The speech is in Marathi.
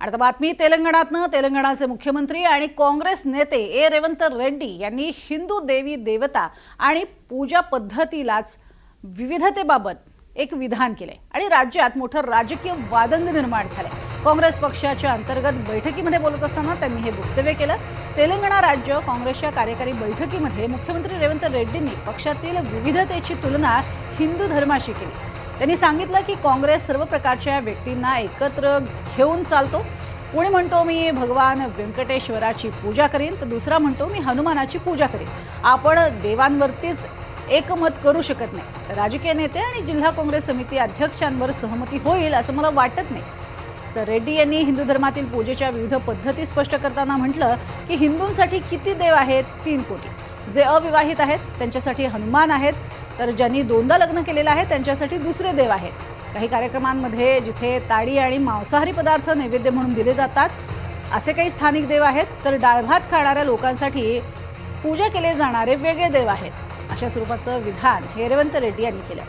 आता बातमी तेलंगणातनं तेलंगणाचे मुख्यमंत्री आणि काँग्रेस नेते रेवंत रेड्डी यांनी हिंदू देवी देवता आणि पूजा पद्धतीलाच विविधतेबाबत एक विधान केले आणि राज्यात मोठं राजकीय वादंग निर्माण झाले। काँग्रेस पक्षाच्या अंतर्गत बैठकीमध्ये बोलत असताना त्यांनी हे वक्तव्य केलं। तेलंगणा राज्य काँग्रेसच्या कार्यकारी बैठकीमध्ये मुख्यमंत्री रेवंत रेड्डींनी पक्षातील विविधतेची तुलना हिंदू धर्माशी केली। त्यांनी सांगितलं की काँग्रेस सर्व प्रकारच्या व्यक्तींना एकत्र घेऊन चालतो। कोणी म्हणतो मी भगवान व्यंकटेश्वराची पूजा करीन तर दुसरा म्हणतो मी हनुमानाची पूजा करीन। आपण देवांवरतीच एकमत करू शकत नाही। राजकीय नेते आणि जिल्हा काँग्रेस समिती अध्यक्षांवर सहमती होईल असं मला वाटत नाही। तर रेड्डी यांनी हिंदू धर्मातील पूजेच्या विविध पद्धती स्पष्ट करताना म्हटलं की हिंदूंसाठी किती देव आहेत? 3 कोटी। जे अविवाहित आहेत त्यांच्यासाठी हनुमान आहेत, तर ज्यांनी 2दा लग्न केलेलं आहे त्यांच्यासाठी दुसरे देव आहेत। काही कार्यक्रमांमध्ये जिथे ताडी आणि मांसाहारी पदार्थ नैवेद्य म्हणून दिले जातात असे काही स्थानिक देव आहेत, तर डाळ भात खाणाऱ्या लोकांसाठी पूजा केले जाणारे वेगळे देव आहेत। अशा स्वरूपाचं विधान रेवंत रेड्डी यांनी केलं।